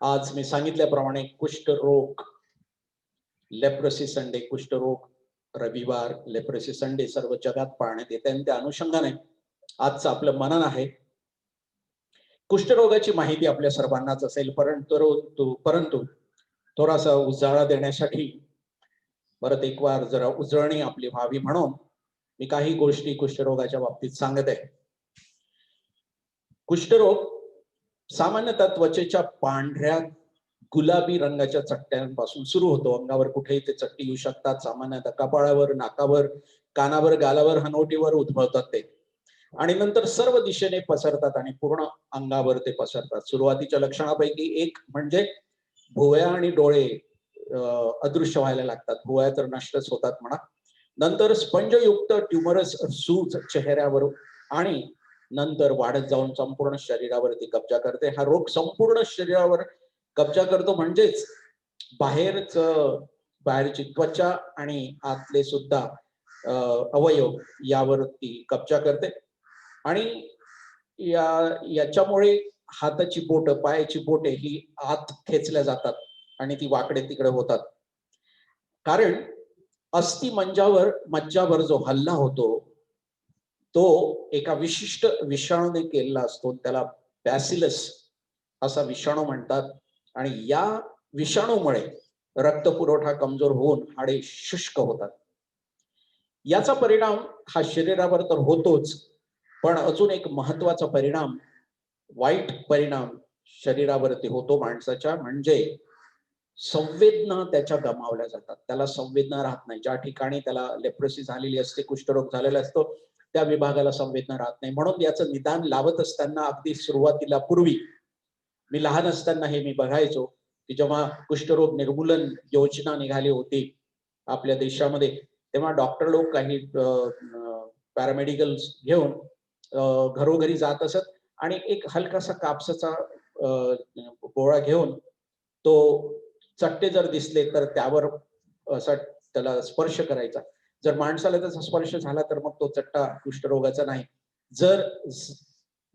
आज मी सांगितल्याप्रमाणे कुष्ठरोग, लेप्रोसी संडे, कुष्ठरोग रविवार, लेप्रोसी संडे सर्व जगात पाळण्यात येते आणि त्या अनुषंगाने आजचं आपलं मनन आहे. कुष्ठरोगाची माहिती आपल्या सर्वांनाच असेल, परंतु थोडासा उजाळा देण्यासाठी परत एक वार जरा उजळणी आपली व्हावी म्हणून मी काही गोष्टी कुष्ठरोगाच्या बाबतीत सांगत आहे. कुष्ठरोग सामान्यतः त्वचेच्या पांढऱ्या गुलाबी रंगाच्या चट्ट्यांपासून सुरू होतो. अंगावर कुठेही ते चट्टी येऊ शकतात. सामान्यतः कपाळावर, नाकावर, कानावर, गालावर, हनवटीवर उद्भवतात ते आणि नंतर सर्व दिशेने पसरतात आणि पूर्ण अंगावर ते पसरतात. सुरुवातीच्या लक्षणापैकी एक म्हणजे भुवया आणि डोळे अदृश्य व्हायला लागतात. भुवया तर नष्टच होतात म्हणा. नंतर स्पंजयुक्त ट्युमरस सूज चेहऱ्यावर आणि नंतर वाढत जाऊन संपूर्ण शरीरावरती कब्जा करते. हा रोग संपूर्ण शरीरावर कब्जा करतो म्हणजेच बाहेरची त्वचा आणि आतले सुद्धा अवयव यावरती कब्जा करते आणि याच्यामुळे हाताची बोट, पायाची बोटे ही आत खेचल्या जातात आणि ती वाकडे तिकडे होतात. कारण अस्थि मज्जावर जो हल्ला होतो तो एका विशिष्ट विषाणूने केलेला असतो. त्याला बॅसिलस असा विषाणू म्हणतात आणि या विषाणूमुळे रक्तपुरवठा कमजोर होऊन हाडे शुष्क होतात. याचा परिणाम हा शरीरावर तर होतोच, पण अजून एक महत्वाचा परिणाम, वाईट परिणाम शरीरावरती होतो माणसाच्या, म्हणजे संवेदना त्याच्या गमावल्या जातात. त्याला संवेदना राहत नाही. ज्या ठिकाणी त्याला लेप्रोसी झालेली असते, कुष्ठरोग झालेला असतो, त्या विभागाला संवेदना राहत नाही. म्हणून याचं निदान लावत असताना अगदी सुरुवातीला पूर्वी मी लहान असताना हे मी बघायचो की जेव्हा कुष्ठरोग निर्मूलन योजना निघाली होती आपल्या देशामध्ये, तेव्हा डॉक्टर लोक काही पॅरामेडिकल्स घेऊन घरोघरी जात असत आणि एक हलकासा कापसाचा गोळा घेऊन तो चट्टे जर दिसले तर त्यावर असा त्याला स्पर्श करायचा. जर माणसाला त्याचा स्पर्श झाला तर मग तो चट्टा कुष्ठरोगाचा नाही. जर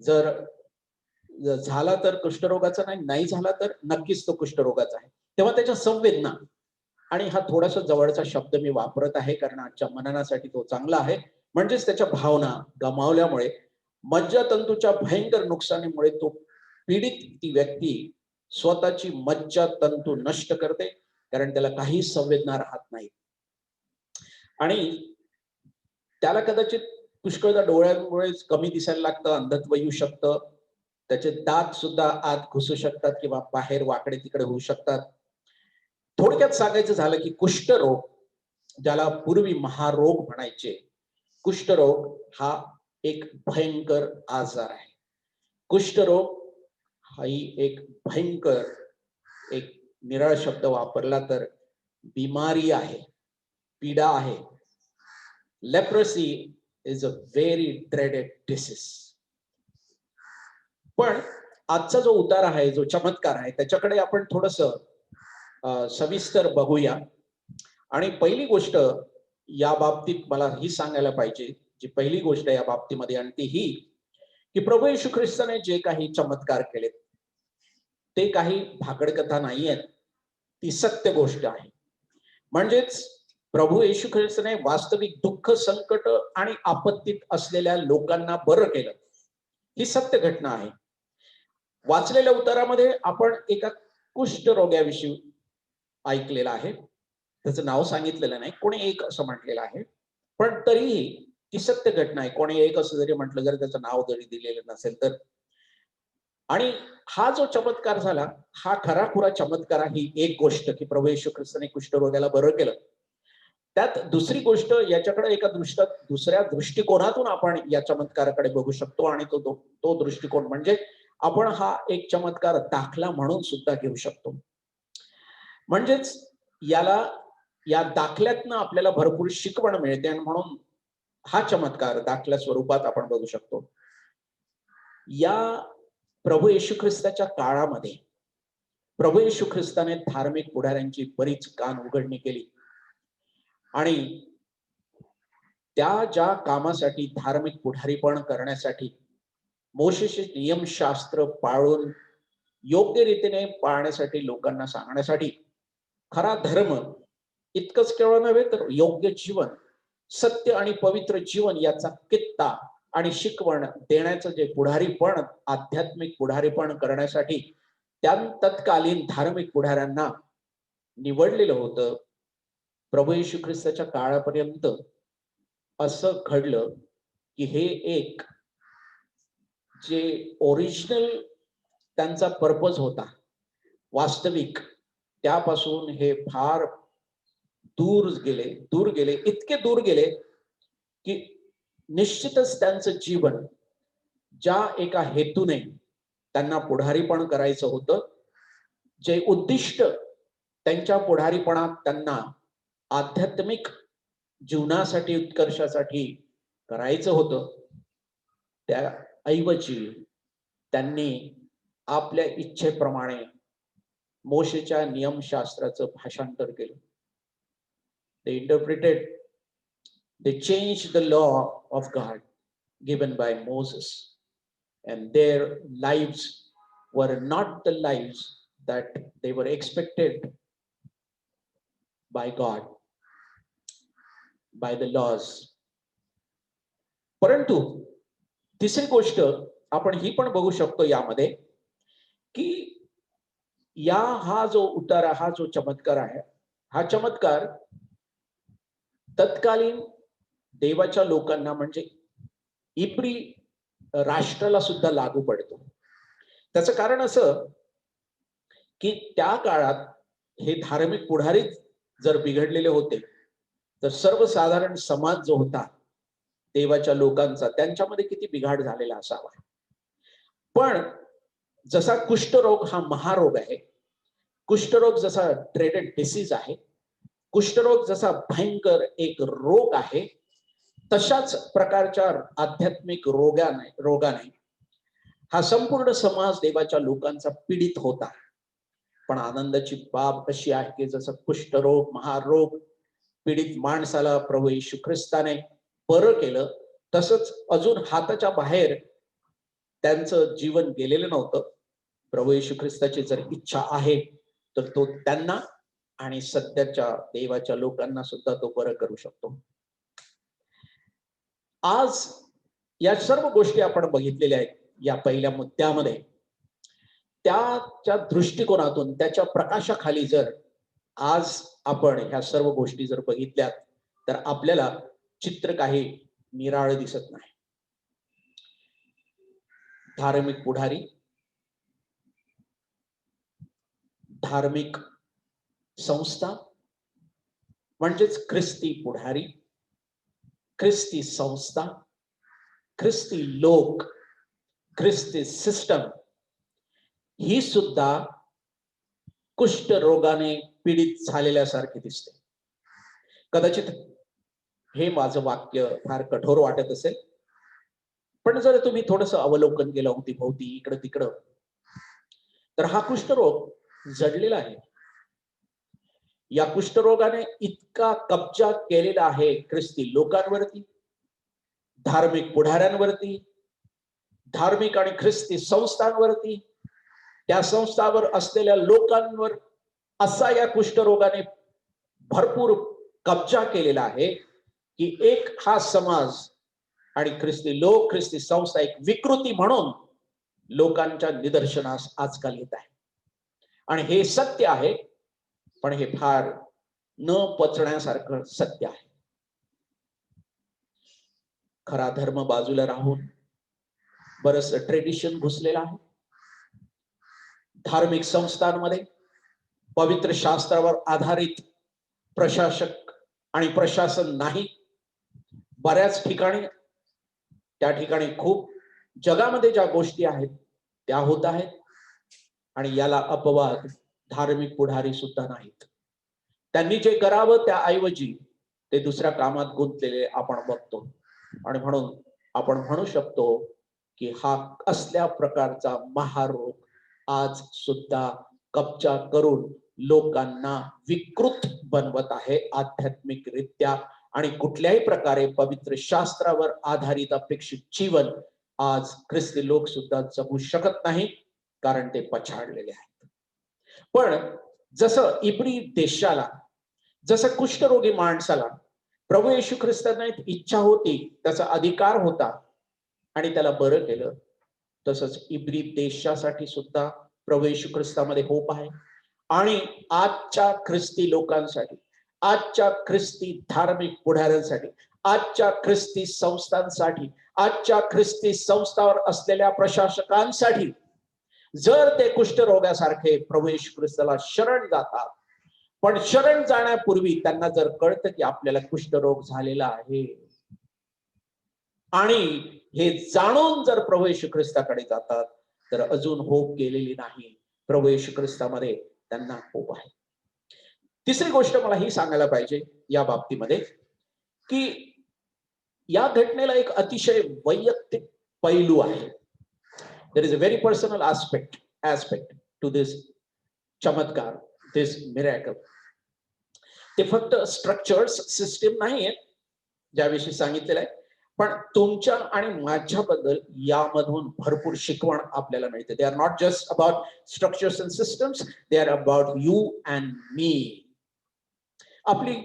जर झाला तर कुष्ठरोगाचा नाही झाला तर नक्कीच तो कुष्ठरोगाचा आहे. तेव्हा त्याच्या संवेदना, आणि हा थोडासा जवळचा शब्द मी वापरत आहे कारण आजच्या मननासाठी तो चांगला आहे, म्हणजेच त्याच्या भावना गमावल्यामुळे मज्जातंतूच्या भयंकर नुकसानीमुळे तो पीडित ती व्यक्ती स्वतःची मज्जातंतू नष्ट करते कारण त्याला काही संवेदना राहत नाही आणि त्याला कदाचित पुष्कळदा डोळ्यांमुळे कमी दिसायला लागतं, अंधत्व येऊ शकतं, त्याचे दात सुद्धा आत घुसू शकतात किंवा बाहेर वाकडे तिकडे होऊ शकतात. थोडक्यात सांगायचं झालं की कुष्ठरोग, ज्याला पूर्वी महारोग म्हणायचे, कुष्ठरोग हा एक भयंकर आजार आहे. कुष्ठरोग ही एक भयंकर, एक निराळ शब्द वापरला तर बिमारी आहे, पीडा आहे. Leprosy is a very dreaded disease. पण आजचा जो उतार आहे, जो चमत्कार आहे, त्याच्याकडे आपण थोडस सविस्तर बघूया. आणि पहिली गोष्ट या बाबतीत मला ही सांगायला पाहिजे, जी पहिली गोष्ट या बाबतीमध्ये, आणि ती ही की प्रभू येशू ख्रिस्ताने जे काही चमत्कार केलेत ते काही भाकडकथा नाही आहेत, ती सत्य गोष्ट आहे. म्हणजेच प्रभू येशू ख्रिस्ताने वास्तविक दुःख, संकट आणि आपत्तीत असलेल्या लोकांना बरं केलं, ही सत्य घटना आहे. वाचलेल्या उतारामध्ये आपण एका कुष्ठरोग्याविषयी ऐकलेलं आहे. त्याचं नाव सांगितलेलं नाही, कोणी एक असं म्हटलेलं आहे, पण तरीही ती सत्य घटना आहे. कोणी एक असं जरी म्हटलं, जरी त्याचं नाव जरी दिलेलं नसेल तर. आणि हा जो चमत्कार झाला, हा खराखुरा चमत्कार ही एक गोष्ट की प्रभू येशू ख्रिस्ताने कुष्ठरोग्याला बरं केलं. त्यात दुसरी गोष्ट, याच्याकडे एका दुसऱ्या दृष्टिकोनातून आपण या चमत्काराकडे बघू शकतो आणि तो दृष्टिकोन म्हणजे आपण हा एक चमत्कार दाखला म्हणून सुद्धा घेऊ शकतो. म्हणजेच या दाखल्यातनं आपल्याला भरपूर शिकवण मिळते आणि म्हणून हा चमत्कार दाखल्या स्वरूपात आपण बघू शकतो. या प्रभू येशू ख्रिस्ताच्या काळामध्ये प्रभू येशू ख्रिस्ताने धार्मिक पुढाऱ्यांची बरीच कान उघडणी केली आणि त्या ज्या कामासाठी, धार्मिक पुढारीपण करण्यासाठी मोशेचे नियमशास्त्र पाळून योग्य रीतीने पाळण्यासाठी, लोकांना सांगण्यासाठी खरा धर्म इतकंच केवळ नव्हे तर योग्य जीवन, सत्य आणि पवित्र जीवन याचा कित्ता आणि शिकवण देण्याचं जे पुढारीपण, आध्यात्मिक पुढारीपण करण्यासाठी त्या तत्कालीन धार्मिक पुढाऱ्यांना निवडलेलं होतं. प्रभू येशू ख्रिस्ताच्या काळापर्यंत असं घडलं की हे एक जे ओरिजिनल त्यांचा पर्पज होता वास्तविक, त्यापासून हे फार दूर गेले, इतके दूर गेले की निश्चितच त्यांचं जीवन ज्या एका हेतूने त्यांना पुढारीपण करायचं होतं, जे उद्दिष्ट त्यांच्या पुढारीपणात त्यांना आध्यात्मिक जीवनासाठी, उत्कर्षासाठी करायचं होतं, त्याऐवजी त्यांनी आपल्या इच्छेप्रमाणे मोशेच्या नियमशास्त्राचं भाषांतर केलं. They interpreted, they changed the law of God given by Moses, and their lives were not the lives that they were expected by God, by the laws. परंतु तिसरी गोष्ट आपण ही पण बघू शकतो यामध्ये की हा जो उतारा, हा जो चमत्कार आहे, हा चमत्कार तत्कालीन देवाच्या लोकांना म्हणजे इब्री राष्ट्राला सुद्धा लागू पडतो. त्याचं कारण असं की त्या काळात हे धार्मिक पुढारी जर बिघडलेले होते तर सर्वसाधारण समाज जो होता देवाच्या लोकांचा, त्यांच्यामध्ये किती बिघाड झालेला असावा. पण जसा कुष्ठरोग हा महारोग आहे, कुष्ठरोग जसा ट्रेडेड डिसीज आहे, कुष्ठरोग जसा भयंकर एक रोग आहे, तशाच प्रकारच्या आध्यात्मिक रोगाने हा संपूर्ण समाज देवाच्या लोकांचा पीडित होता. पण आनंदाची बाब अशी आहे की जसं कुष्ठरोग, महारोग पीडित माणसाला प्रभू येशू ख्रिस्ताने बरं केलं, तसंच अजून हाताच्या बाहेर त्यांचं जीवन गेलेलं नव्हतं. प्रभू येशू ख्रिस्ताची जर इच्छा आहे तर तो त्यांना आणि सध्याच्या देवाच्या लोकांना सुद्धा तो बरं करू शकतो. आज या सर्व गोष्टी आपण बघितलेल्या आहेत या पहिल्या मुद्द्यामध्ये. त्याच्या दृष्टिकोनातून, त्याच्या प्रकाशाखाली जर आज आपण ह्या सर्व गोष्टी जर बघितल्यात तर आपल्याला चित्र काही निराळ दिसत नाही. धार्मिक पुढारी, धार्मिक संस्था म्हणजेच ख्रिस्ती पुढारी, ख्रिस्ती संस्था, ख्रिस्ती लोक, ख्रिस्ती सिस्टम ही सुद्धा कुष्ठ रोगाने पीडित झालेल्यासारखी दिसते. कदाचित हे माझं वाक्य फार कठोर वाटत असेल, पण जर तुम्ही थोडंसं अवलोकन केलं अवतीभोवती इकडं तिकडं तर हा कुष्ठरोग जडलेला आहे. या कुष्ठरोगाने इतका कब्जा केलेला आहे ख्रिस्ती लोकांवरती, धार्मिक पुढाऱ्यांवरती, धार्मिक आणि ख्रिस्ती संस्थांवरती, त्या संस्थांवर असलेल्या लोकांवर असा या कुष्ठरोगाने भरपूर कब्जा केलेला आहे की एक हा समाज आणि ख्रिस्ती लोक, ख्रिस्ती संस्था एक विकृती म्हणून लोकांच्या निदर्शनास आजकाल येत आहे. आणि हे सत्य आहे, पण हे फार न पचण्यासारखं सत्य आहे. खरा धर्म बाजूला राहून बरंच ट्रेडिशन घुसलेलं आहे. धार्मिक संस्थांमध्ये पवित्र शास्त्रावर आधारित प्रशासक आणि प्रशासन नाही. बऱ्याच ठिकाणी, त्या ठिकाणी खूप जगामध्ये ज्या गोष्टी आहेत त्या होत आहेत आणि याला अपवाद धार्मिक पुढारी सुद्धा नाहीत. त्यांनी जे करावं त्याऐवजी ते दुसऱ्या कामात गुंतलेले आपण बघतो. आणि म्हणून आपण म्हणू शकतो की हा असल्या प्रकारचा महारोग आज सुद्धा कब्जा करून लोकांना विकृत बनवत आहे आध्यात्मिकरित्या. आणि कुठल्याही प्रकारे पवित्र शास्त्रावर आधारित अपेक्षित जीवन आज ख्रिस्ती लोक सुद्धा जगू शकत नाही. कारण ते पछाडलेले आहेत. पण जसं इब्री देशाला, जसं कुष्ठरोगी माणसाला प्रभू येशू ख्रिस्तांना एक इच्छा होती, त्याचा अधिकार होता आणि त्याला बरं केलं, तसंच इब्री देशासाठी सुद्धा प्रभू येशू ख्रिस्तामध्ये होप आहे. आणि आजच्या ख्रिस्ती लोकांसाठी, आजच्या ख्रिस्ती धार्मिक पुढाऱ्यांसाठी, आजच्या ख्रिस्ती संस्थांसाठी, आजच्या ख्रिस्ती संस्थावर असलेल्या प्रशासकांसाठी, जर ते कुष्ठरोगासारखे प्रभू येशू ख्रिस्ताला शरण जातात, पण शरण जाण्यापूर्वी त्यांना जर कळतं की आपल्याला कुष्ठरोग झालेला आहे आणि हे जाणून जर प्रभू येशू ख्रिस्ताकडे जातात, तर अजून होप गेलेली नाही. प्रभू येशू ख्रिस्तामध्ये त्यांना होप आहे. तिसरी गोष्ट मला ही सांगायला पाहिजे या बाबतीमध्ये, की या घटनेला एक अतिशय वैयक्तिक पैलू आहे. There is a very personal aspect to this चमत्कार, दिस मिरॅकल. ते फक्त स्ट्रक्चर्स, सिस्टीम नाही आहे ज्याविषयी सांगितलेलं आहे, पण तुमच्या आणि माझ्याबद्दल यामधून भरपूर शिकवण आपल्याला मिळते. They are not just about structures and systems, they are about you and me. आपली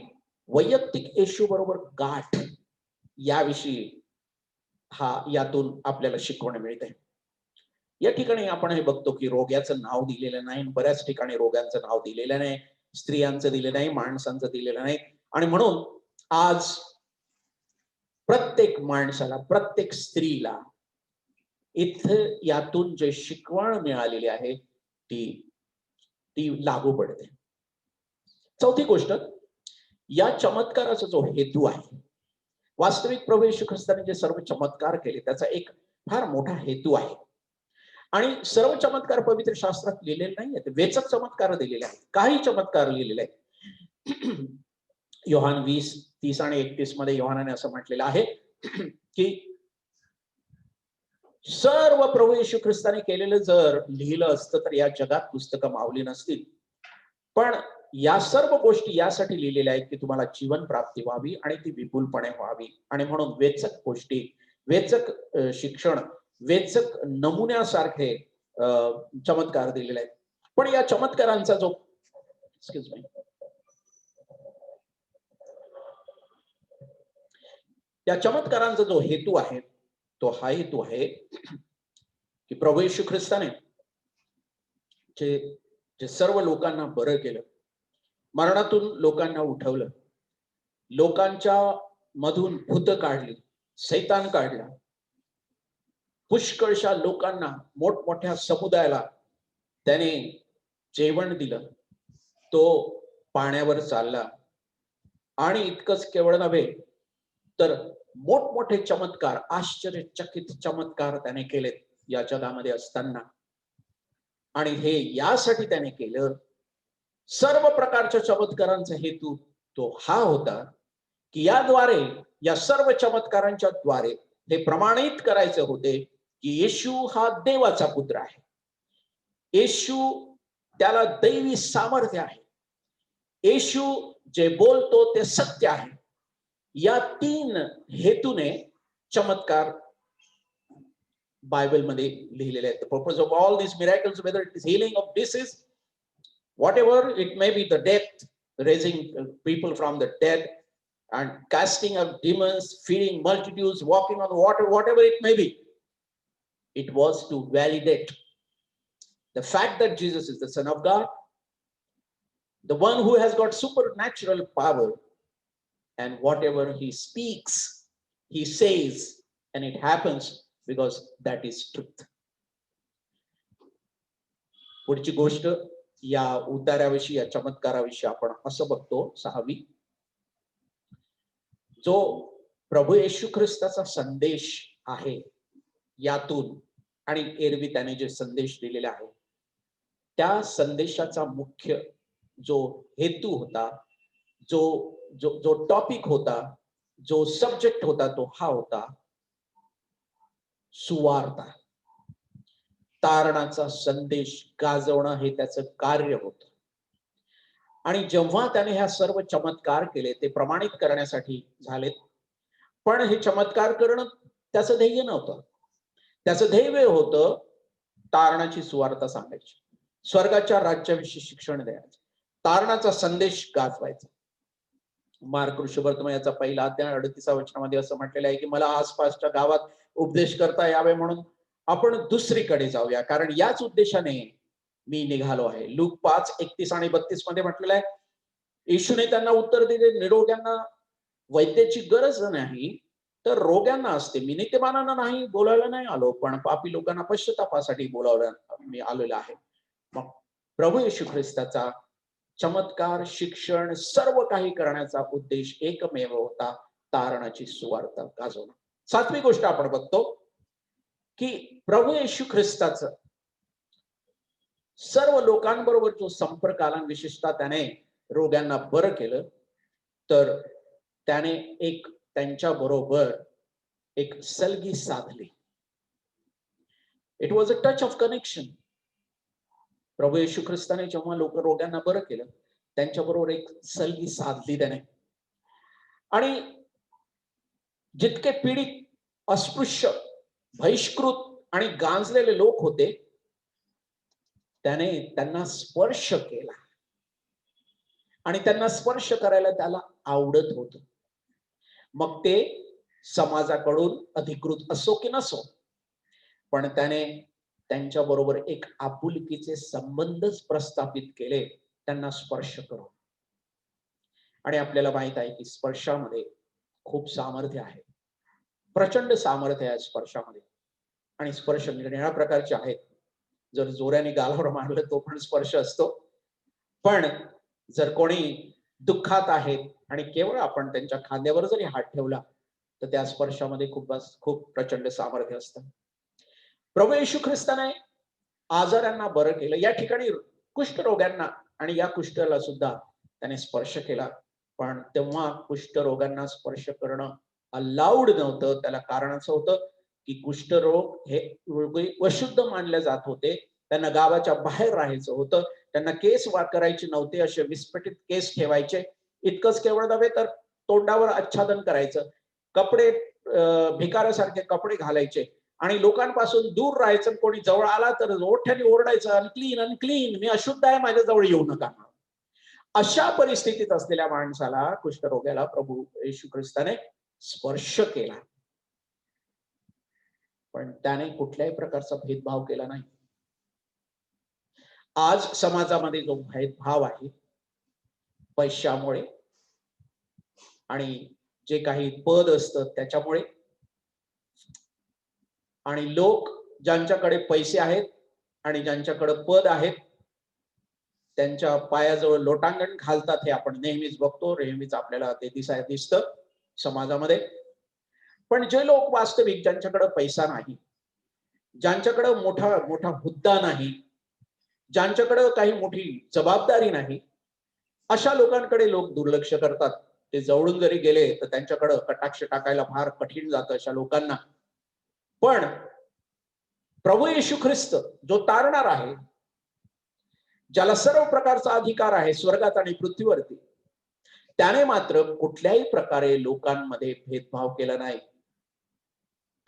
वैयक्तिक येशू बरोबर गाठ याविषयी यातून आपल्याला शिकवण मिळते. या ठिकाणी आपण हे बघतो की रोग्याचं नाव दिलेलं नाही, बऱ्याच ठिकाणी रोगांचं नाव दिलेलं नाही, स्त्रियांचं दिलेलं नाही, माणसांचं दिलेलं नाही. आणि म्हणून आज प्रत्येक माणसाला, प्रत्येक स्त्रीला इथं यातून जे शिकवण मिळालेली आहे ती लागू पडते. चौथी गोष्ट, या चमत्काराचा जो हेतू आहे, वास्तविक प्रभू येशू ख्रिस्ताने जे सर्व चमत्कार केले त्याचा एक फार मोठा हेतू आहे. आणि सर्व चमत्कार पवित्र शास्त्रात लिहिलेले नाही आहेत, वेचक चमत्कार दिलेले आहेत, काही चमत्कार लिहिलेले आहेत. योहान 20:30 आणि 31 मध्ये योहानाने असं म्हटलेलं आहे की सर्व प्रभू येशू ख्रिस्ताने केलेलं जर लिहिलं असतं तर या जगात पुस्तकं मावली नसतील, पण या सर्व गोष्टी यासाठी लिहिलेल्या आहेत की तुम्हाला जीवन प्राप्ती व्हावी आणि ती विपुलपणे व्हावी. आणि म्हणून वेचक गोष्टी, वेचक शिक्षण, वेचक नमुन्यासारखे चमत्कार दिलेले आहेत. पण या चमत्कारांचा जो या चमत्कारांचा जो हेतू आहे तो हा हेतू आहे की प्रभू येशू ख्रिस्ताने जे सर्व लोकांना बरं केलं, मरणातून लोकांना उठवलं, लोकांच्या मधून भूत काढली, सैतान काढला, पुष्कळशा लोकांना, मोठमोठ्या समुदायाला त्याने जेवण दिलं, तो पाण्यावर चालला. आणि इतकंच केवळ नव्हे तर मोठमोठे चमत्कार, आश्चर्यचकित चमत्कार त्याने केलेत या जगामध्ये असताना. आणि हे यासाठी त्याने केलं, सर्व प्रकारच्या चमत्कारांचा हेतू तो हा होता की याद्वारे, या सर्व चमत्कारांच्या द्वारे हे प्रमाणित करायचे होते की येशू हा देवाचा पुत्र आहे, येशू त्याला दैवी सामर्थ्य आहे, येशू जे बोलतो ते सत्य आहे. या 3 हेतूने चमत्कार बायबल मध्ये लिहिलेले आहेत. The purpose of all these miracles, whether it is healing of disease, whatever it may be, the death, raising people from the dead, and casting out demons, feeding multitudes, walking on water, whatever it may be, it was to validate the fact that Jesus is the Son of God, the one who has got supernatural power, and whatever he speaks, he says, and it happens because that is truth. पुढची गोष्ट या उद्धाराविषयी, या चमत्काराविषयी आपण असं बघतो, 6वी, जो प्रभू येशू ख्रिस्ताचा संदेश आहे यातून, आणि एरवी त्याने जे संदेश दिलेला आहे त्या संदेशाचा मुख्य जो हेतू होता, जो जो जो टॉपिक होता, जो सब्जेक्ट होता, तो हा होता सुवार्ता, तारणाचा संदेश गाजवणं हे त्याचं कार्य होतं. आणि जेव्हा त्याने ह्या सर्व चमत्कार केले ते प्रमाणित करण्यासाठी झालेत, पण हे चमत्कार करणं त्याचं ध्येय नव्हतं. त्याचं ध्येय होतं तारणाची सुवार्ता सांगायची, स्वर्गाच्या राज्याविषयी शिक्षण द्यायचं, तारणाचा संदेश गाजवायचा. मार्क ऋषभवर्तमानाचा पहिला अध्याय 38 वचनामध्ये असं म्हटलेलं आहे की मला आसपासच्या गावात उपदेश करता यावे म्हणून आपण दुसरीकडे जाऊया, कारण याच उद्देशाने मी निघालो आहे. लूक 5:31 आणि 32 मध्ये म्हटलेलं आहे, येशूने त्यांना उत्तर दिले, निरोग्यांना वैद्याची गरज नाही तर रोग्यांना असते. मी नीतिमानांना नाही बोलायला नाही आलो, पण पापी लोकांना पश्चातापासाठी बोलावलं मी आलेलो आहे. मग प्रभू येशू ख्रिस्ताचा चमत्कार, शिक्षण, सर्व काही करण्याचा उद्देश एकमेव होता, तारणाची सुवार्ता गाजवणं. सातवी गोष्ट आपण बघतो की प्रभू येशू ख्रिस्ताचं सर्व लोकांबरोबर जो संपर्क आला, विशेषतः त्याने रोग्यांना बरं केलं, तर त्याने त्यांच्या बरोबर एक सलगी साधली. It was a touch of connection. प्रभू येशू ख्रिस्ताने जेव्हा रोग्यांना बरं केलं, त्यांच्याबरोबर एक सलगी साधली त्याने. आणि जितके पीडित, अस्पृश्य, बहिष्कृत आणि गांजलेले लोक होते, त्याने त्यांना स्पर्श केला आणि त्यांना स्पर्श करायला त्याला आवडत होतं. मग ते समाजाकडून अधिकृत असो की नसो, पण त्याने त्यांच्या बरोबर एक आपुलकीचे संबंधच प्रस्थापित केले, त्यांना स्पर्श करून. आणि आपल्याला माहित आहे की स्पर्शामध्ये खूप सामर्थ्य आहे, प्रचंड सामर्थ्य आहे स्पर्शामध्ये. आणि स्पर्श निरनिराळ्या प्रकारचे आहेत. जर जोराने गालावर मारलं तो पण स्पर्श असतो, पण जर कोणी दुःखात आहेत आणि केवळ आपण त्यांच्या खांद्यावर जरी हात ठेवला तर त्या स्पर्शामध्ये खूप प्रचंड सामर्थ्य असतं. प्रभू येशू ख्रिस्ताने आजारांना बरं केलं. या ठिकाणी कुष्ठरोग्यांना आणि या कुष्ठाला सुद्धा त्याने स्पर्श केला, पण तेव्हा कुष्ठरोगांना स्पर्श करणं अलाउड नव्हतं. त्याला कारण असं होतं की कुष्ठरोग हे अशुद्ध मानले जात होते. त्यांना गावाच्या बाहेर राहायचं होतं. त्यांना केस करायचे नव्हते, असे विस्फटित केस ठेवायचे. इतकंच केवळ नव्हे तर तोंडावर आच्छादन करायचं, कपडे भिकाऱ्यासारखे कपडे घालायचे आणि लोकांपासून दूर राहायचं. कोणी जवळ आला तर मोठ्याने ओरडायचं, अनक्लीन अनक्लीन, मी अशुद्ध आहे, माझ्या जवळ येऊ नका. अशा परिस्थितीत असलेल्या माणसाला, कुष्ठरोग्याला प्रभू येशू ख्रिस्ताने स्पर्श केला, पण त्याने कुठल्याही प्रकारचा भेदभाव केला नाही. आज समाजामध्ये जो भेदभाव आहे पैशामुळे आणि जे काही पद असतं त्याच्यामुळे, आणि लोक ज्यांच्याकडे पैसे आहेत आणि ज्यांच्याकडे पद आहेत त्यांच्या पायाजवळ लोटांगण घालतात, हे आपण नेहमीच बघतो, नेहमीच आपल्याला ते दिसतं समाजामध्ये. पण जे लोक वास्तविक, ज्यांच्याकडे पैसा नाही, ज्यांच्याकडे मोठा मोठा हुद्दा नाही, ज्यांच्याकडे काही मोठी जबाबदारी नाही, अशा लोकांकडे लोक दुर्लक्ष करतात. ते जवळून जरी गेले तर त्यांच्याकडे कटाक्ष टाकायला फार कठीण जातं अशा लोकांना. पण प्रभू येशू ख्रिस्त जो तारणार आहे, ज्याला सर्व प्रकारचा अधिकार आहे स्वर्गात आणि पृथ्वीवरती, त्याने मात्र कुठल्याही प्रकारे लोकांमध्ये भेदभाव केला नाही.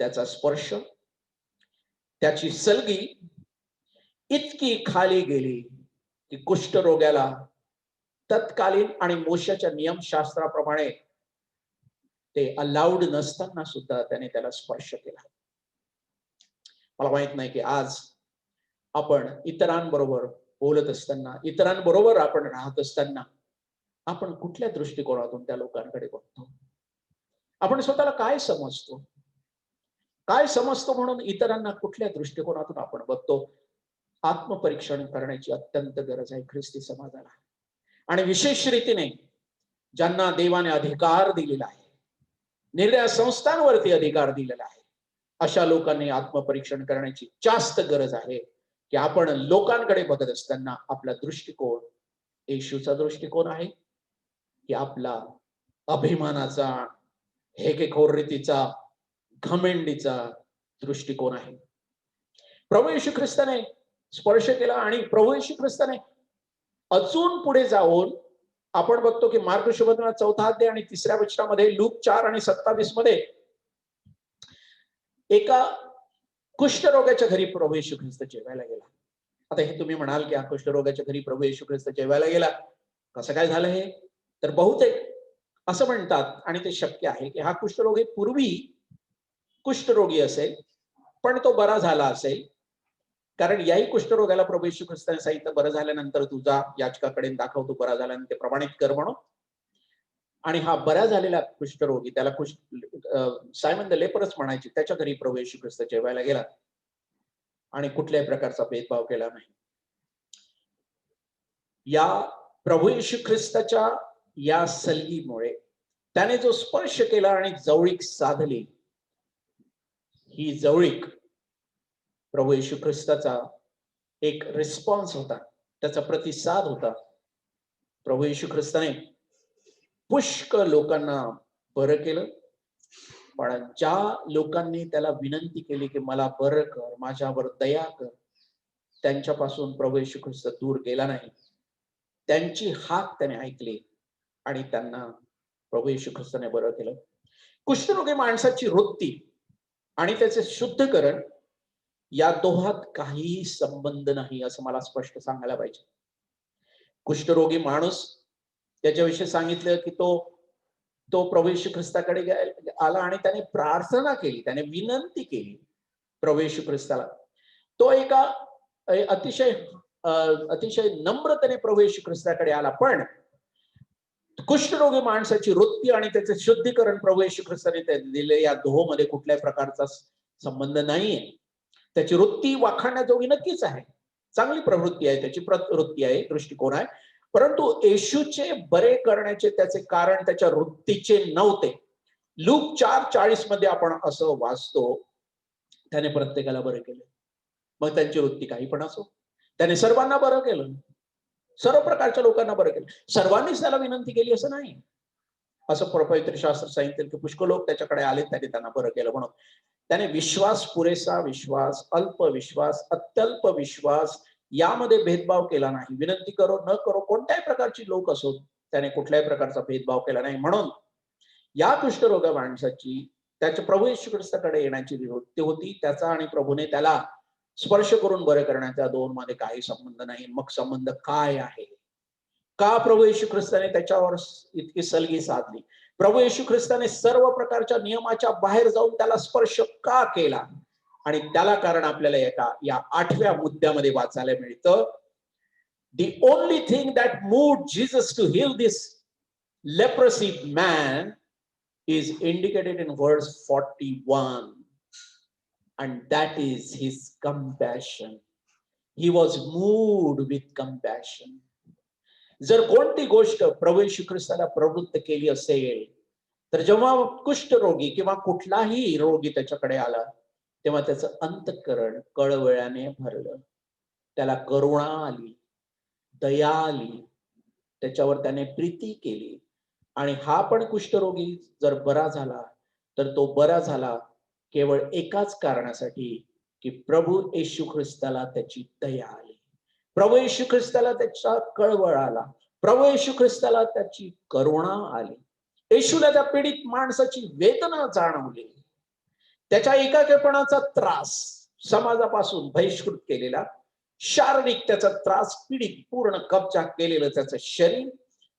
त्याचा स्पर्श, त्याची सलगी इतकी खाली गेली की कुष्ठरोग्याला तत्कालीन आणि मोशेच्या नियमशास्त्राप्रमाणे ते अलाउड नसताना सुद्धा त्याने त्याला स्पर्श केला. मला माहित नाही की आज आपण इतरांबरोबर बोलत असताना, इतरांबरोबर आपण राहत असताना आपण कुठल्या दृष्टिकोनातून त्या लोकांकडे बघतो? आपण स्वतःला काय समजतो, काय समजतो म्हणून इतरांना कुठल्या दृष्टिकोनातून आपण बघतो? आत्मपरीक्षण करण्याची अत्यंत गरज आहे ख्रिस्ती समाजाला. आणि विशेष रीतीने ज्यांना देवाने अधिकार दिलेला आहे, निर्णय संस्थांवरती अधिकार दिलेला आहे, अशा लोकांनी आत्मपरीक्षण करण्याची जास्त गरज आहे की आपण लोकांकडे बघत असताना आपला दृष्टिकोन येशूचा दृष्टिकोन आहे की आपला अभिमानाचा, हेकेखोरीचा, घमेंडीचा दृष्टिकोन आहे? प्रभू येशू ख्रिस्ताने स्पर्श केला आणि प्रभू येशू ख्रिस्ताने अजून पुढे जाऊन आपण बघतो की मार्क शुभवर्तमान 4 अध्याय आणि 3 वचनामध्ये, लूक 4 आणि 27 मध्ये एका कुष्ठरोगाच्या घरी प्रभू येशू ख्रिस्त जेवायला गेला. आता हे तुम्ही म्हणाल की हा कुष्ठरोगाच्या घरी प्रभू येशू ख्रिस्त जेवायला गेला, कसं काय झालं हे? तर बहुतेक असं म्हणतात, आणि ते शक्य आहे, की हा कुष्ठरोगी पूर्वी कुष्ठरोगी असेल, पण तो बरा झाला असेल. कारण याही कुष्ठरोगाला प्रभू येशू ख्रिस्ताने सांगितलं, बरं झाल्यानंतर तुझा याचकाकडे दाखव, तू बरा झाल्यानंतर ते प्रमाणित कर म्हणून. आणि हा बरा झालेला कुष्ठरोगी, त्याला सायमन द लेपरच म्हणायचे, त्याच्या घरी प्रभू येशू ख्रिस्त जेवायला गेला आणि कुठल्याही प्रकारचा भेदभाव केला नाही. या प्रभू येशू ख्रिस्ताच्या या सलगीमुळे त्याने जो स्पर्श केला आणि जवळीक साधली, ही जवळीक प्रभू येशू ख्रिस्ताचा एक रिस्पॉन्स होता, त्याचा प्रतिसाद होता. प्रभू येशू ख्रिस्ताने पुष्कळ लोकांना बरं केलं, पण ज्या लोकांनी त्याला विनंती केली की मला बरं कर, माझ्यावर दया कर, त्यांच्यापासून प्रभू येशू ख्रिस्त दूर गेला नाही. त्यांची हाक त्याने ऐकली आणि त्यांना प्रभू येशू ख्रिस्ताने बरं केलं. कुष्ठरोगी माणसाची वृत्ती आणि त्याचे शुद्धीकरण या दोहात काहीही संबंध नाही, असं मला स्पष्ट सांगायला पाहिजे. कुष्ठरोगी माणूस, त्याच्याविषयी सांगितलं की तो प्रभू येशू ख्रिस्ताकडे आला आणि त्याने प्रार्थना केली, त्याने विनंती केली प्रभू येशू ख्रिस्ताला. तो एका अतिशय नम्रतेने प्रभू येशू ख्रिस्ताकडे आला. पण कुष्ठरोगी माणसाची वृत्ती आणि त्याचे शुद्धीकरण प्रभू येशू ख्रिस्ताने दिले, या दोहोमध्ये कुठल्याही प्रकारचा संबंध नाहीये. त्याची वृत्ती वाखाणण्याजोगी नक्कीच आहे, चांगली प्रवृत्ती आहे, त्याची प्रवृत्ती आहे, दृष्टिकोन आहे. परंतु येशूचे बरे करण्याचे त्याचे कारण त्याच्या वृत्तीचे नव्हते. लूक 4:40 मध्ये आपण असं वाचतो, त्याने प्रत्येकाला बरं केलं. मग त्यांची वृत्ती काही पण असो, त्याने सर्वांना बरं केलं, सर्व प्रकारच्या लोकांना बरं केलं. सर्वांनीच त्याला विनंती केली असं नाही. असं पवित्र शास्त्र सांगितलं की पुष्कळ लोक त्याच्याकडे आले, त्याने त्यांना बरं केलं. म्हणून त्याने विश्वास, पुरेसा विश्वास, अल्प विश्वास, अत्यल्प विश्वास यामध्ये भेदभाव केला नाही. विनंती करो न करो, कोणत्याही प्रकारची लोक असो, त्याने कुठल्याही प्रकारचा भेदभाव केला नाही. म्हणून या कुष्ठरोगा माणसाची त्याच्या प्रभू येशू ख्रिस्ताकडे येण्याची वृत्ती होती. त्याचा आणि प्रभूने त्याला स्पर्श करून बरे करण्याच्या दोन मध्ये काही संबंध नाही. मग संबंध काय आहे? का प्रभू येशू ख्रिस्ताने त्याच्यावर इतकी सलगी साधली? प्रभू येशू ख्रिस्ताने सर्व प्रकारच्या नियमाच्या बाहेर जाऊन त्याला स्पर्श का केला? आणि त्याला कारण आपल्याला या 8व्या मुद्द्यामध्ये वाचायला मिळतं. The only thing that moved Jesus to heal this leprosy man is indicated in verse 41, and that is his compassion. He was moved with compassion. जर कोणती गोष्ट प्रभू येशू ख्रिस्ताला प्रवृत्त केली असेल, तर जेव्हा कुष्ठरोगी किंवा कुठलाही रोगी त्याच्याकडे आला, तेव्हा त्याचं अंतःकरण कळवळ्याने भरलं. त्याला करुणा आली, दया आली, त्याच्यावर त्याने प्रीती केली. आणि हा पण कुष्ठरोगी जर बरा झाला, तर तो बरा झाला केवळ एकाच कारणासाठी, की प्रभू येशू ख्रिस्ताला त्याची दया आली, प्रभू येशू ख्रिस्ताला त्याचा कळवळ आला, प्रभू येशू ख्रिस्ताला त्याची करुणा आली. येशूला त्या पीडित माणसाची वेदना जाणवली, त्याच्या एकाकीपणाचा त्रास, समाजापासून बहिष्कृत केलेला शारीरिक त्याचा त्रास, पीडित पूर्ण कब्जा केलेलं त्याचं शरीर,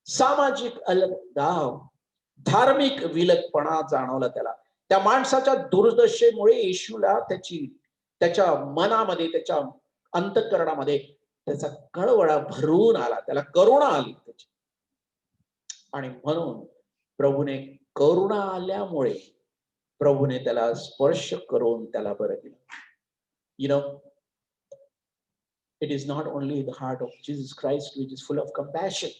सामाजिक अलगाव, धार्मिक विलगपणा जाणवला त्याला. त्या माणसाच्या दुर्दशेमुळे येशूला त्याच्या मनामध्ये, त्याच्या अंतःकरणामध्ये त्याचा कळवळा भरून आला, त्याला करुणा आली त्याची. आणि म्हणून प्रभूने करुणा आल्यामुळे प्रभूने त्याला स्पर्श करून त्याला बरं केलं. You know, it is not only the heart of Jesus Christ which is full of compassion,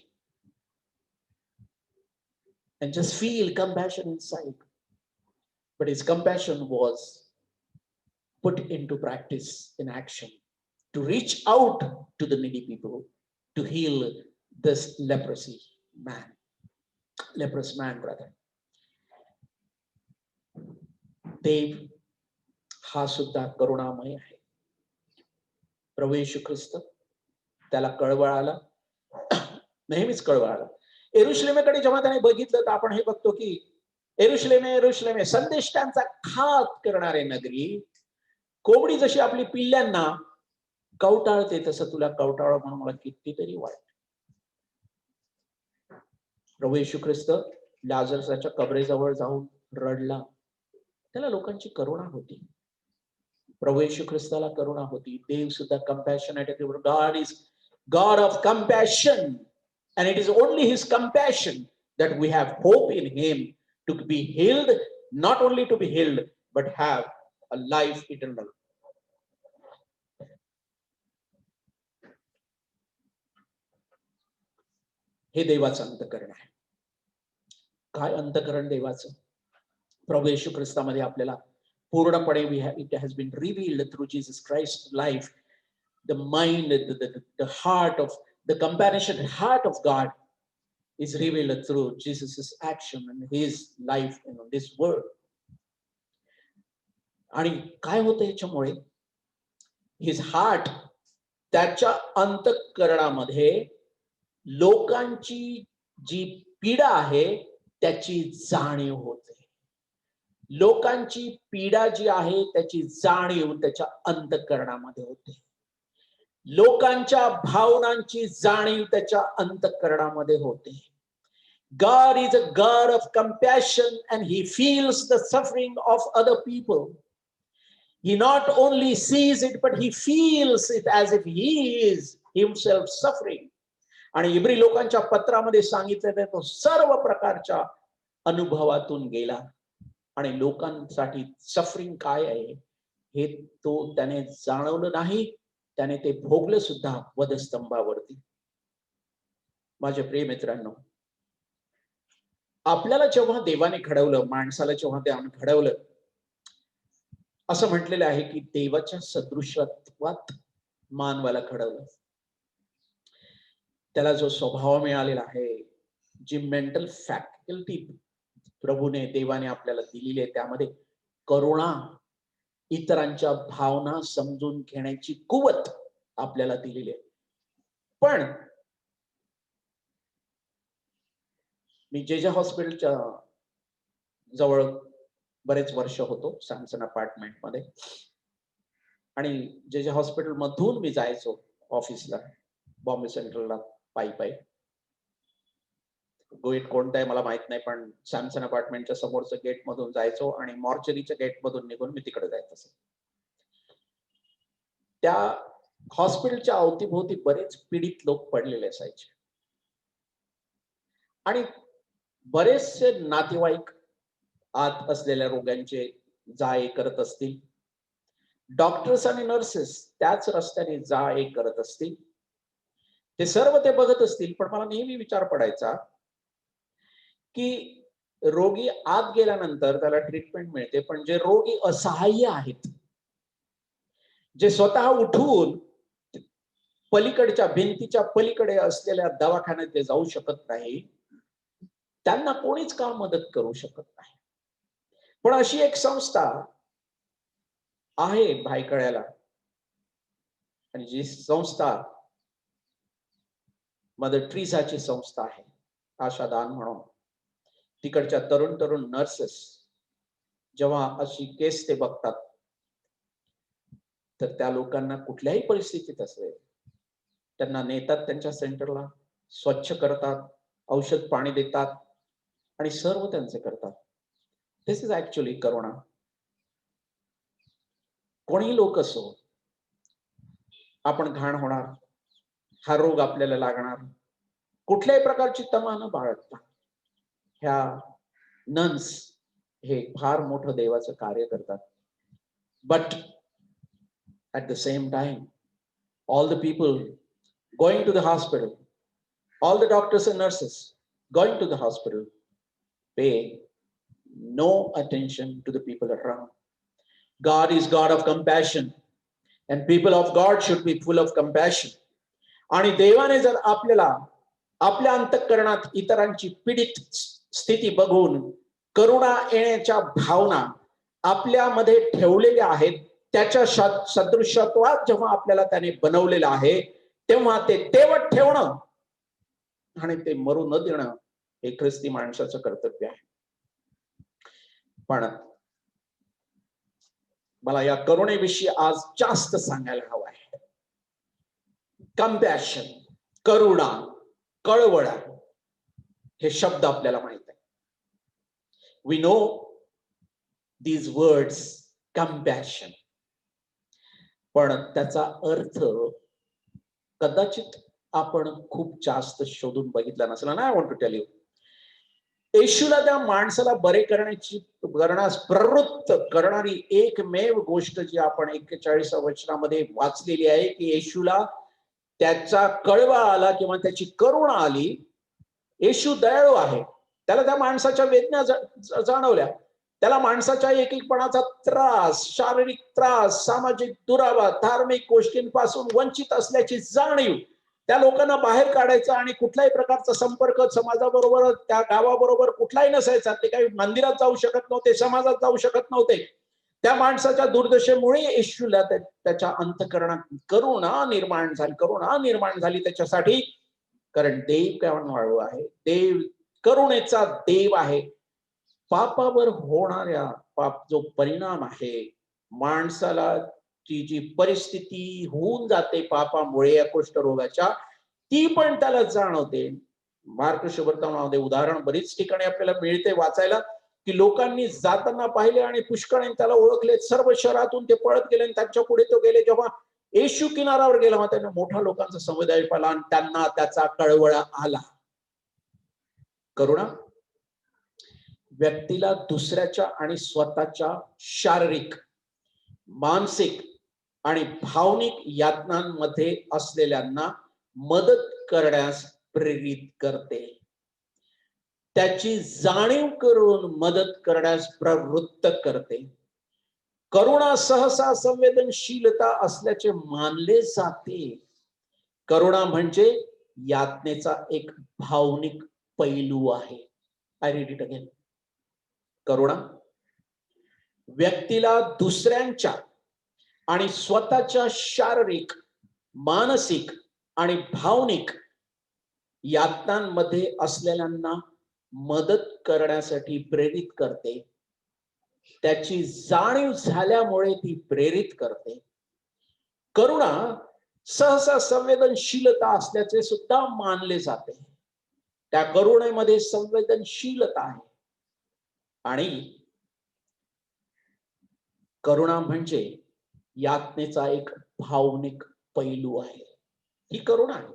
and just feel compassion inside, but his compassion was put into practice, in action, to reach out to the needy people, to heal this leprous man, brother. देव हा सुद्धा करुणामय आहे. प्रभू येशू ख्रिस्त त्याला कळवळ आला, नेहमीच कळवळ आला. यरुशलेमेकडे जेव्हा त्याने बघितलं, तर आपण हे बघतो की यरुशलेमे, यरुशलेमे, संदेष्टांचा घात करणारे नगरी, कोंबडी जशी आपली पिल्ल्यांना कवटाळते तसं तुला कवटाळं म्हणून मला कितीतरी वाटत. प्रभू येशू ख्रिस्त लाजरसाच्या कबरेजवळ जाऊन रडला. त्याला लोकांची करुणा होती. प्रभू येशू ख्रिस्ताला करुणा होती. देव सुद्धा compassionate आहे. God is God of compassion, and it is only his compassion that we have hope in him to be healed, not only to be healed but have a life eternal. हे देवाचं अंतःकरण आहे. काय अंतःकरण देवाचं? प्रभू येशू ख्रिस्तामध्ये आपल्याला पूर्णपणे it has been revealed through Jesus Christ's life. The mind, the heart of the compassionate heart of God is revealed through Jesus's action and his life in this world. आणि काय होतं याच्यामुळे? His heart, त्याच्या अंतःकरणामध्ये लोकांची जी पीडा आहे त्याची जाणीव होते. लोकांची पीडा जी आहे त्याची जाणीव त्याच्या अंतःकरणामध्ये होते. लोकांच्या भावनांची जाणीव त्याच्या अंतःकरणामध्ये होते. God is a God of compassion and he feels the suffering of other people. He not only sees it but he feels it as if he is himself suffering. आणि इब्री लोकांच्या पत्रामध्ये सांगितलेलं तो सर्व प्रकारच्या अनुभवातून गेला आणि लोकांसाठी सफरिंग काय आहे हे तो त्याने जाणवलं नाही. त्याने ते भोगलं सुद्धा वधस्तंभावरती. माझे प्रिय मित्रांनो, आपल्याला जेव्हा देवाने घडवलं, माणसाला जेव्हा त्याने घडवलं, असं म्हटलेलं आहे की देवाच्या सदृशत्वात मानवाला घडवलं. त्याला जो स्वभाव मिळालेला आहे, जी मेंटल फॅकल्टी प्रभूने देवाने आपल्याला दिलेली आहे, त्यामध्ये करुणा, इतरांच्या भावना समजून घेण्याची कुवत आपल्याला दिलेली आहे. पण मी जे हॉस्पिटलच्या जवळ बरेच वर्ष होतो, सॅमसन अपार्टमेंट मध्ये, आणि जे हॉस्पिटल मधून मी जायचो ऑफिसला, बॉम्बे सेंट्रलला पायी पायी. गेट कोणता आहे मला माहित नाही, पण सॅमसन अपार्टमेंटच्या समोरचं गेट मधून जायचो आणि मॉर्चरीच्या गेट मधून निघून मी तिकडे जायचं असं. त्या हॉस्पिटलच्या अवतीभोवती बरेच पीडित लोक पडलेले असायचे आणि बरेचसे नातेवाईक आत असलेल्या रोग्यांचे जा ये करत असतील. डॉक्टर्स आणि नर्सेस त्याच रस्त्याने जा ये करत असतील. ते सर्व ते बघत असतील. पण मला नेहमी विचार पडायचा की रोगी आत गेल्यानंतर त्याला ट्रीटमेंट मिळते, पण जे रोगी असहाय्य आहेत, जे स्वतः उठून पलीकडच्या भिंतीच्या पलीकडे असलेल्या दवाखान्यात ते जाऊ शकत नाही, त्यांना कोणीच का मदत करू शकत नाही. पण अशी एक संस्था आहे भायखळ्याला, आणि जी संस्था मदर ट्रीसाची संस्था आहे, आशादान म्हणून. तिकडच्या तरुण तरुण नर्सेस जेव्हा अशी केस ते बघतात, तर त्या लोकांना कुठल्याही परिस्थितीत असेल त्यांना नेतात त्यांच्या सेंटरला, स्वच्छ करतात, औषध पाणी देतात आणि सर्व त्यांचे करतात. दिस इज ऍक्च्युअली करुणा. कोणी लोक असो, आपण घाण होणार, हा रोग आपल्याला लागणार, कुठल्याही प्रकारची तमा न बाळगता ह्या नन्स हे फार मोठं देवाचं कार्य करतात. But at the same time, all the people going to the hospital, all the doctors and nurses going to the hospital, pay no attention to the people around. God is God of compassion, and people of God should be full of compassion. आणि देवाने जर आपल्याला आपल्या अंतःकरणात इतरांची पीडित स्थिती बघून करुणा येण्याच्या भावना आपल्यामध्ये ठेवलेल्या आहेत, त्याच्या सदृशत्वात जेव्हा आपल्याला त्याने बनवलेलं आहे, तेव्हा ते तेवत ठेवणं आणि ते मरू न देणं हे ख्रिस्ती माणसाचं कर्तव्य आहे. पण मला या करुणेविषयी आज जास्त सांगायला हवं आहे. कंपॅशन, करुणा, कळवळा हे शब्द आपल्याला माहित आहे. We know these words, compassion. पण त्याचा अर्थ कदाचित आपण खूप जास्त शोधून बघितला नसला ना. I want to tell you, येशूला त्या माणसाला बरे करण्यास प्रवृत्त करणारी एकमेव गोष्ट जी आपण 41 वचनामध्ये वाचलेली आहे की येशूला त्याचा कळवा आला किंवा त्याची करुणा आली. येशू दयाळू आहे. त्याला त्या माणसाच्या वेदना जाणवल्या. त्याला माणसाच्या एकीपणाचा त्रास, शारीरिक त्रास, सामाजिक दुरावा, धार्मिक गोष्टींपासून वंचित असल्याची जाणीव, त्या लोकांना बाहेर काढायचा आणि कुठल्याही प्रकारचा संपर्क समाजाबरोबर, त्या गावाबरोबर कुठलाही नसायचा. ते काही मंदिरात जाऊ शकत नव्हते, समाजात जाऊ शकत नव्हते. त्या माणसाच्या दुर्दशेमुळे येशूला त्याच्या अंतःकरणात करुणा निर्माण झाली त्याच्यासाठी. कारण देव करुणाळू आहे. देव करुणेचा देव आहे. पापावर होणाऱ्या जो परिणाम आहे, माणसाला जी परिस्थिती होऊन जाते पापामुळे या कुष्ठरोगाच्या, ती पण त्याला जाणवते. मार्क शुभवर्तमानामध्ये उदाहरण बरीच ठिकाणी आपल्याला मिळते वाचायला की लोकांनी जाताना पाहिले आणि पुष्कळाने त्याला ओळखले. सर्व शहरातून ते पळत गेले आणि त्यांच्या पुढे तो गेले. जेव्हा येशू किनारावर गेला त्यांना मोठा लोकांचा समुदाय पाहिला आणि त्यांना त्याचा कळवळा आला. करुणा व्यक्तीला दुसऱ्याच्या आणि स्वतःच्या शारीरिक, मानसिक आणि भावनिक यातनांमध्ये असलेल्यांना मदत करण्यास प्रेरित करते. त्याची जाणीव करून मदत करण्यास प्रवृत्त करते. करुणा सहसा संवेदनशीलता असल्याचे मानले जाते. करुणा म्हणजे यातनेचा एक भावनिक पैलू आहे. I read it again. करुणा व्यक्तीला दुसऱ्यांच्या आणि स्वतःच्या शारीरिक, मानसिक आणि भावनिक यातनांमध्ये असलेल्यांना मदत करण्यासाठी प्रेरित करते. त्याची जाणीव झाल्यामुळे ती प्रेरित करते. करुणा सहसा संवेदनशीलता असल्याचे सुद्धा मानले जाते. त्या करुणेमध्ये संवेदनशीलता आहे. आणि करुणा म्हणजे यातनेचा एक भावनिक पैलू आहे. ही करुणा आहे.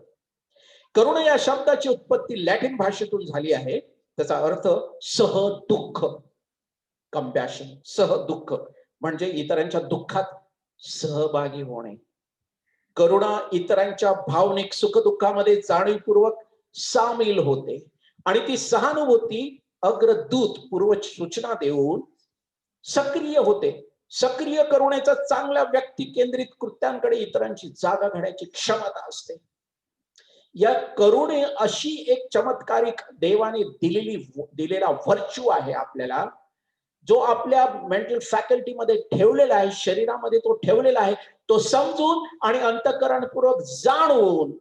करुणा या शब्दाची उत्पत्ती लॅटिन भाषेतून झाली आहे. त्याचा अर्थ सहदुःख, कंपॅशन. सहदुःख म्हणजे इतरांच्या दुःखात सहभागी होणे. करुणा इतरांच्या भावनिक सुखदुःखामध्ये जाणीवपूर्वक सामील होते आणि ती सहानुभूती अग्रदूत पूर्व सूचना देऊन सक्रिय होते. सक्रिय करुणेचा चांगल्या व्यक्ती केंद्रित कृत्यांकडे इतरांची जागा घेण्याची क्षमता असते. या करुणे अशी एक चमत्कारिक देवाने दिलेला व्हर्च्यू आहे आपल्याला, जो आपल्या मेंटल फॅकल्टीमध्ये ठेवलेला आहे, शरीरामध्ये तो ठेवलेला आहे. तो समजून आणि अंतःकरणपूर्वक जाणून,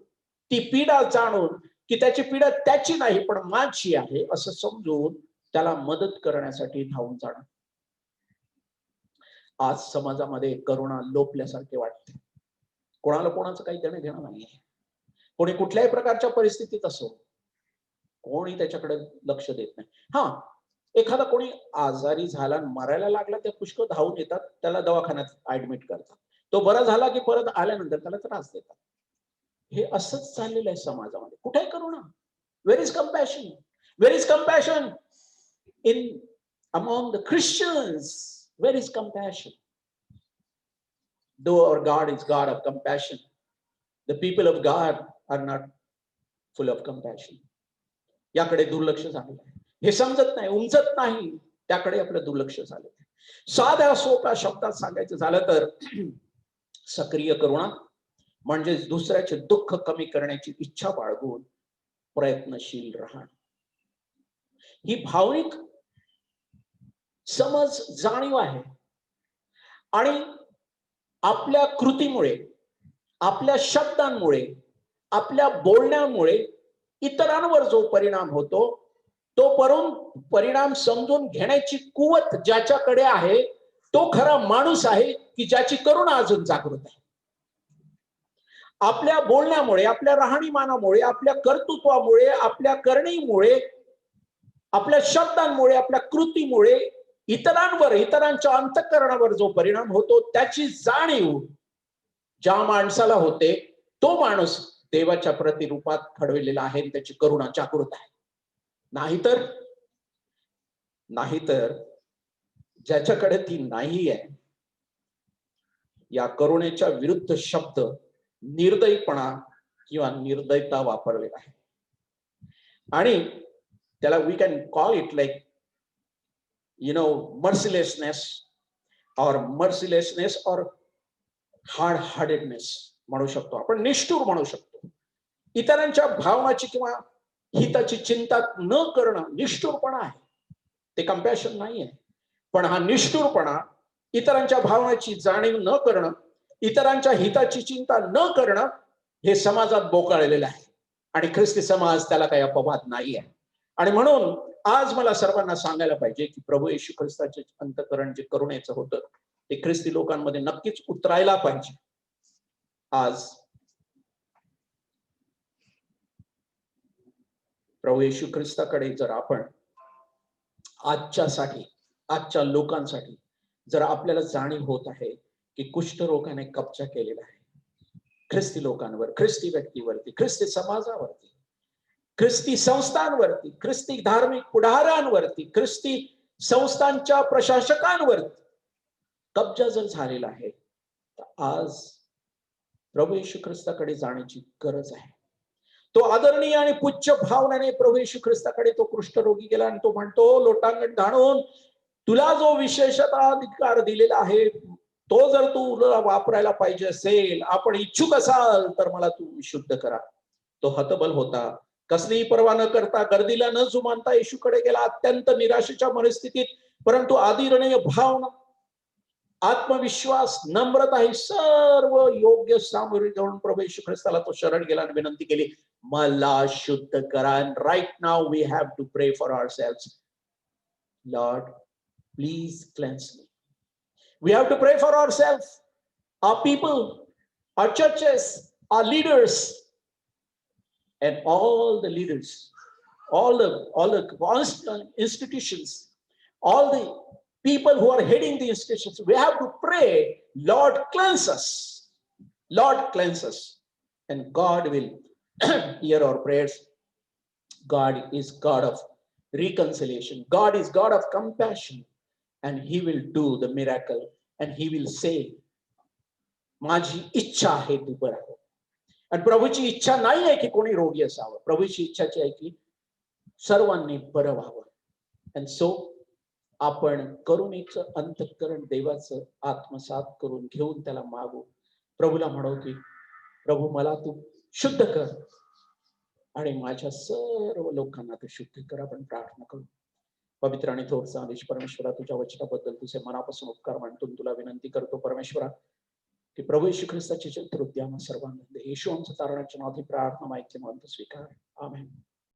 ती पीडा जाणून की त्याची पीडा त्याची नाही पण माझी आहे असं समजून त्याला मदत करण्यासाठी धावून जाणं. आज समाजामध्ये करुणा लोपल्यासारखे वाटते. कोणाला कोणाचं काही देणं घेणं नाहीये. कोणी कुठल्याही प्रकारच्या परिस्थितीत असो, कोणी त्याच्याकडे लक्ष देत नाही. हा, एखादा कोणी आजारी झाला, मरायला लागला, त्या पुष्कळ धावून येतात, त्याला दवाखान्यात ऍडमिट करतात. तो बरा झाला की परत आल्यानंतर त्याला त्रास देतात. हे असंच चाललेलं आहे समाजामध्ये. कुठे करुणा? Where is compassion? Where is compassion in among the Christians? Where is compassion? Though our God is God of compassion, the people of God are not full of compassion. याकडे दुर्लक्ष झालेलं आहे. हे समजत नाही, उमजत नाही, त्याकडे आपलं दुर्लक्ष झालेलं आहे. साध्या सोप्या शब्दात सांगायचं झालं तर सक्रिय करुणा म्हणजे दुसऱ्याचे दुःख कमी करण्याची इच्छा बाळगून प्रयत्नशील राहणं. ही भावनिक समज, जाणीव आहे. आणि आपल्या कृतीमुळे, आपल्या शब्दांमुळे, आपल्या बोलण्यामुळे इतरांवर जो परिणाम होतो, तो परिणाम समजून घेण्याची कुवत ज्याच्याकडे आहे, तो खरा माणूस आहे की ज्याची करुणा अजून जागृत आहे. आपल्या बोलण्यामुळे, आपल्या राहणीमानामुळे, आपल्या कर्तृत्वामुळे, आपल्या करणीमुळे, आपल्या शब्दांमुळे, आपल्या कृतीमुळे इतरांवर, इतरांच्या अंतःकरणावर जो परिणाम होतो त्याची जाणीव ज्या माणसाला होते तो माणूस देवाच्या प्रतिरूपात घडविलेला आहे, त्याची करुणा जागृत आहे. नाहीतर नाहीतर ज्याच्याकडे ती नाही आहे, या करुणेच्या विरुद्ध शब्द निर्दयीपणा किंवा निर्दयता वापरलेला आहे. आणि त्याला we can call it like mercilessness और हार्ड हार्टेडनेस म्हणू शकतो आपण, निष्ठुर म्हणू शकतो. इतरांच्या भावनाची किंवा हिताची चिंता न करणं निष्ठुरपणा आहे, ते कंपॅशन नाही आहे. पण हा निष्ठुरपणा, इतरांच्या भावनाची जाणीव न करणं, इतरांच्या हिताची चिंता न करणं, हे समाजात बोकाळलेलं आहे आणि ख्रिस्ती समाज त्याला काही अपवाद नाही आहे. आणि म्हणून आज मला सर्वांना सांगायला पाहिजे की प्रभू येशू ख्रिस्ताचे अंतःकरण जे करुणेचं होतं ते ख्रिस्ती लोकांमध्ये नक्कीच उतरायला पाहिजे. आज प्रभू येशू ख्रिस्ताकडे जर आपण आजच्या लोकांसाठी जर आपल्याला जाणीव होत आहे की कुष्ठरोगाने कब्जा केलेला आहे ख्रिस्ती लोकांवर, ख्रिस्ती व्यक्तीवरती, ख्रिस्ती समाजावरती, ख्रिस्ती संस्थांवरती, ख्रिस्ती धार्मिक पुढाऱ्यांवरती, ख्रिस्ती संस्थांच्या प्रशासकांवरती कब्जा जर झालेला आहे, तर आज प्रभू येशू ख्रिस्ताकडे जाण्याची गरज आहे. तो आदरणीय आणि पूज्य भावनाने प्रभू येशू ख्रिस्ताकडे तो कुष्ठरोगी गेला आणि तो म्हणतो, लोटांगण घालून तुला जो विशेषताधिकार दिलेला आहे तो जर तुला वापरायला पाहिजे असेल, आपण इच्छुक असाल तर मला तू शुद्ध करा. तो हतबल होता, कसलीही पर्वा न करता, गर्दीला न जुमानता येशूकडे गेला, अत्यंत निराशेच्या परिस्थितीत, परंतु आदरणीय भावना, आत्मविश्वास, नम्रता ही सर्व योग्य सामग्री घेऊन प्रभू येशू ख्रिस्ताला तो शरण गेला आणि विनंती केली, मला शुद्ध करा. Right now we have to pray for ourselves, Lord please cleanse me. We have to pray for ourselves, our people, our churches, our leaders, and all the leaders, all the institutions, all the people who are heading the institutions. We have to pray, Lord, cleanse us. Lord, cleanse us. And God will hear our prayers. God is God of reconciliation. God is God of compassion. And he will do the miracle and he will say, माझी इच्छा आहे तू बरा हो. आणि प्रभूची इच्छा नाही आहे की कोणी रोगी असावं, प्रभूची इच्छाची आहे की सर्वांनी बरं व्हावं. आणि सो आपण करुणेचं अंतःकरण देवाचं आत्मसात करून घेऊन त्याला मागू, प्रभूला म्हणू की प्रभू मला तू शुद्ध कर आणि माझ्या सर्व लोकांना तू शुद्ध कर. आपण प्रार्थना करू. पवित्र आणि थोर साधीश परमेश्वरा, तुझ्या वचनाबद्दल तुझे मनापासून उपकार मानतो तुला विनंती करतो परमेश्वरा की प्रभू येशू ख्रिस्ताचे चरित्र उद्यान सर्वांना येशू आमच्या तारणाच्या नावाने प्रार्थना माहिती म्हणून स्वीकार. आमेन.